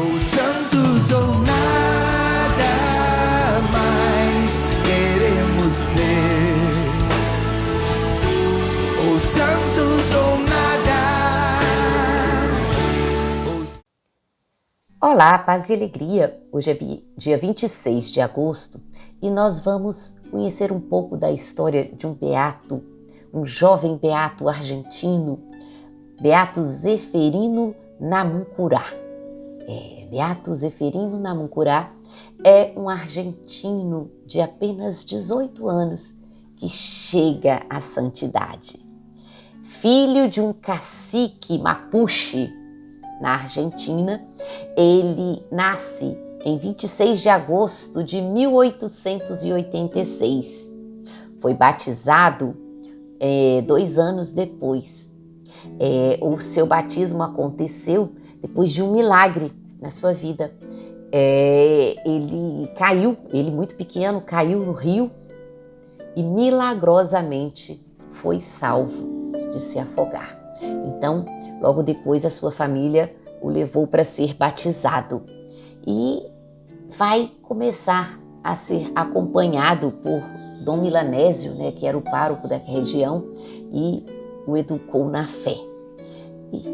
Ou santos ou nada mais queremos ser. Ou santos ou nada. Olá, paz e alegria! Hoje é dia 26 de agosto e nós vamos conhecer um pouco da história de um beato, um jovem beato argentino, Beato Zeferino Namuncurá. Beato Zeferino Namuncurá é um argentino de apenas 18 anos que chega à santidade. Filho de um cacique mapuche na Argentina, ele nasce em 26 de agosto de 1886. Foi batizado 2 anos depois. O seu batismo aconteceu depois de um milagre na sua vida. Ele muito pequeno, caiu no rio e milagrosamente foi salvo de se afogar. Então, logo depois, a sua família o levou para ser batizado e vai começar a ser acompanhado por Dom Milanésio, que era o pároco da região, e o educou na fé. E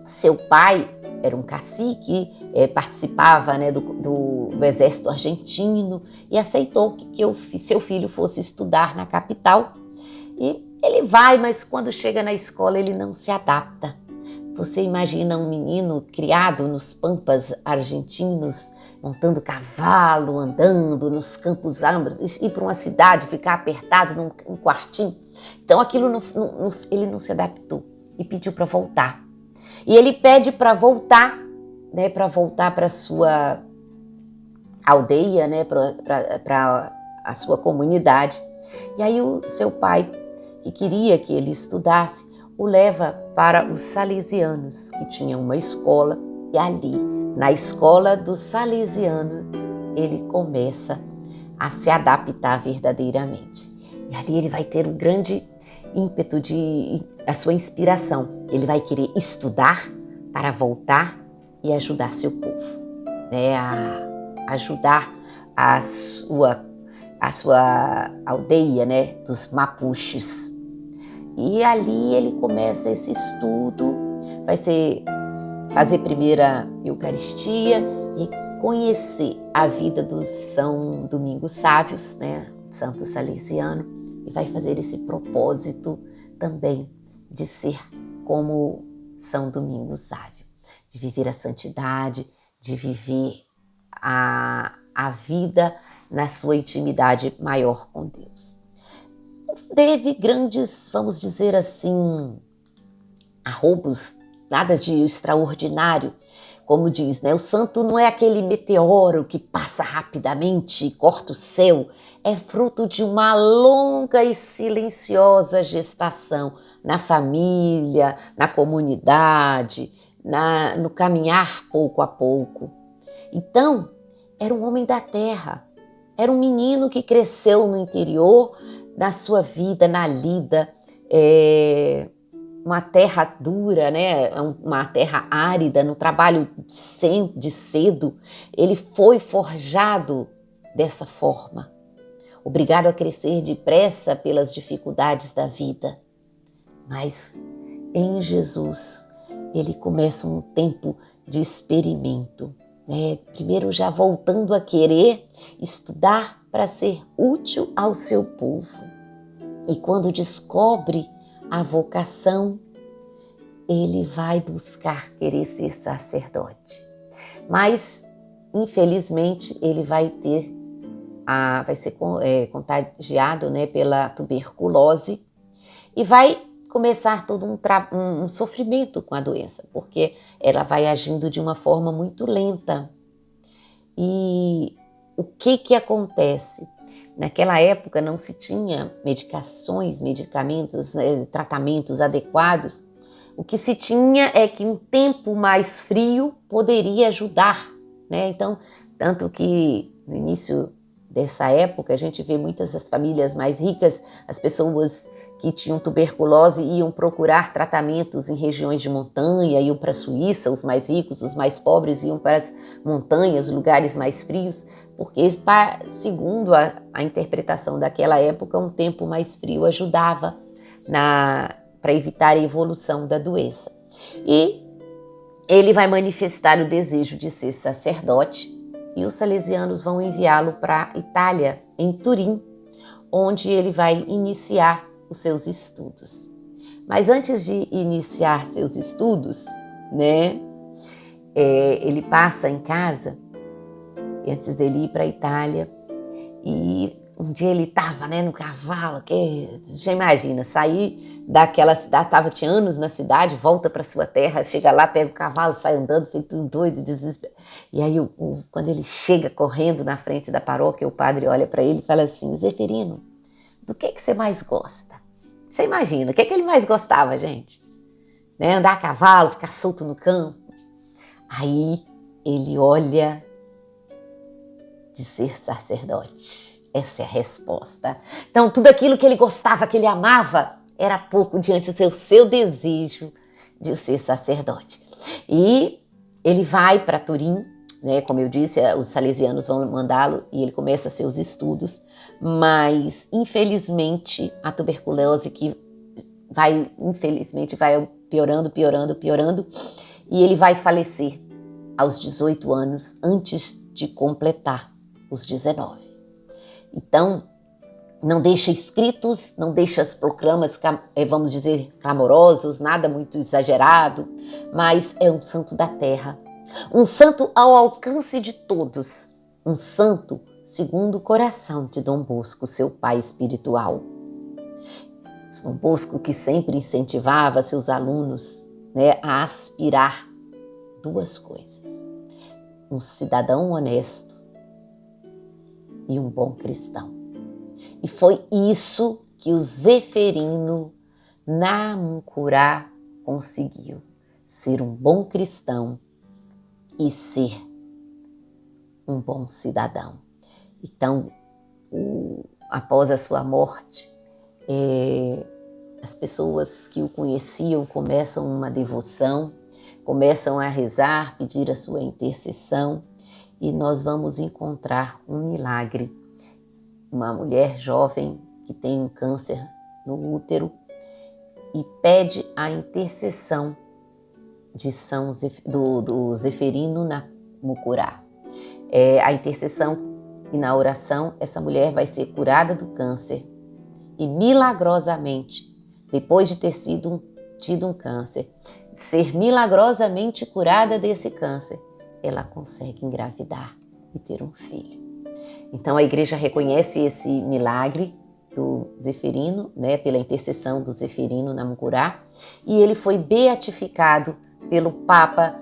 seu pai era um cacique, participava do exército argentino e aceitou que seu filho fosse estudar na capital. E ele vai, mas quando chega na escola ele não se adapta. Você imagina um menino criado nos pampas argentinos, montando cavalo, andando nos campos árvores, ir para uma cidade, ficar apertado num quartinho. Então aquilo ele não se adaptou e pediu para voltar. E ele pede para voltar, para a sua aldeia, para a sua comunidade. E aí o seu pai, que queria que ele estudasse, o leva para os salesianos, que tinham uma escola, e ali, na escola dos salesianos, ele começa a se adaptar verdadeiramente. E ali ele vai ter um grande ímpeto a sua inspiração. Ele vai querer estudar para voltar e ajudar seu povo, a ajudar a sua aldeia, dos mapuches. E ali ele começa esse estudo, vai fazer primeira Eucaristia e conhecer a vida dos São Domingos Sávios, Santo Salesiano, e vai fazer esse propósito também de ser como São Domingos Sávio, de viver a santidade, de viver a vida na sua intimidade maior com Deus. Teve grandes, vamos dizer assim, arroubos, nada de extraordinário. Como diz, o santo não é aquele meteoro que passa rapidamente e corta o céu. É fruto de uma longa e silenciosa gestação na família, na comunidade, no caminhar pouco a pouco. Então, era um homem da terra, era um menino que cresceu no interior, na sua vida, na lida, uma terra dura, uma terra árida, no trabalho de cedo. Ele foi forjado dessa forma, obrigado a crescer depressa pelas dificuldades da vida. Mas em Jesus, ele começa um tempo de experimento, primeiro já voltando a querer estudar para ser útil ao seu povo. E quando descobre a vocação, ele vai buscar querer ser sacerdote. Mas, infelizmente, ele vai ser contagiado pela tuberculose e vai começar todo um sofrimento com a doença, porque ela vai agindo de uma forma muito lenta. E o que acontece? Naquela época não se tinha medicamentos, tratamentos adequados. O que se tinha é que um tempo mais frio poderia ajudar, Então, tanto que no início dessa época a gente vê muitas das famílias mais ricas, as pessoas que tinham tuberculose iam procurar tratamentos em regiões de montanha, iam para a Suíça, os mais ricos, os mais pobres iam para as montanhas, lugares mais frios, porque, segundo a interpretação daquela época, um tempo mais frio ajudava para evitar a evolução da doença. E ele vai manifestar o desejo de ser sacerdote e os salesianos vão enviá-lo para a Itália, em Turim, onde ele vai iniciar os seus estudos. Mas antes de iniciar seus estudos, né, ele passa em casa, antes dele ir para a Itália, e um dia ele estava, né, no cavalo, que já imagina, sair daquela cidade, tinha anos na cidade, volta para sua terra, chega lá, pega o cavalo, sai andando, feito um doido, desesperado. E aí, quando ele chega correndo na frente da paróquia, o padre olha para ele e fala assim: Zeferino, do que você mais gosta? Você imagina, o que ele mais gostava, gente? Né? Andar a cavalo, ficar solto no campo. Aí ele olha de ser sacerdote. Essa é a resposta. Então, tudo aquilo que ele gostava, que ele amava, era pouco diante do seu desejo de ser sacerdote. E ele vai para Turim, né? Como eu disse, os salesianos vão mandá-lo e ele começa seus estudos, mas infelizmente a tuberculose vai piorando, e ele vai falecer aos 18 anos, antes de completar os 19. Então, não deixa escritos, não deixa as proclamas, vamos dizer, clamorosos, nada muito exagerado, mas é um santo da terra, um santo ao alcance de todos, um santo segundo o coração de Dom Bosco, seu pai espiritual. Dom Bosco que sempre incentivava seus alunos, né, a aspirar duas coisas: um cidadão honesto e um bom cristão. E foi isso que o Zeferino Namuncurá conseguiu: ser um bom cristão e ser um bom cidadão. Então, após a sua morte, as pessoas que o conheciam começam uma devoção, começam a rezar, pedir a sua intercessão, e nós vamos encontrar um milagre. Uma mulher jovem que tem um câncer no útero e pede a intercessão do Zeferino Namuncurá. A intercessão e na oração, essa mulher vai ser curada do câncer e milagrosamente, depois de ter tido um câncer, ser milagrosamente curada desse câncer, ela consegue engravidar e ter um filho. Então a igreja reconhece esse milagre do Zeferino, né, pela intercessão do Zeferino Namuncurá, e ele foi beatificado pelo Papa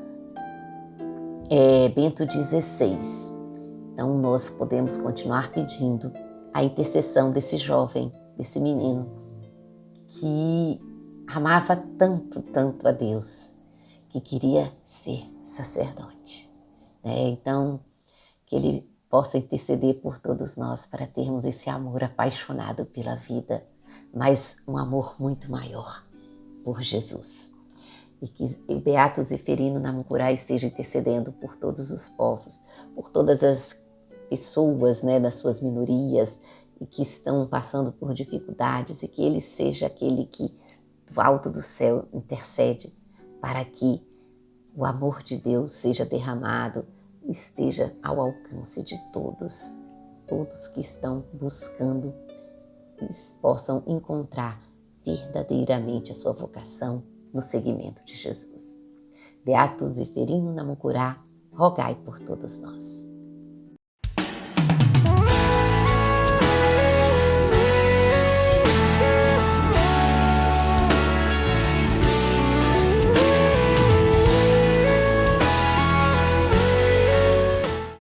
Bento XVI. Então nós podemos continuar pedindo a intercessão desse jovem, desse menino, que amava tanto, tanto a Deus, que queria ser sacerdote. Então, que ele possa interceder por todos nós para termos esse amor apaixonado pela vida, mas um amor muito maior por Jesus. E que o Beato Zeferino Namuncurá esteja intercedendo por todos os povos, por todas as pessoas, né, das suas minorias, e que estão passando por dificuldades, e que ele seja aquele que, do alto do céu, intercede para que o amor de Deus seja derramado, esteja ao alcance de todos que estão buscando e possam encontrar verdadeiramente a sua vocação no seguimento de Jesus. Beato Zeferino Namuncurá, rogai por todos nós.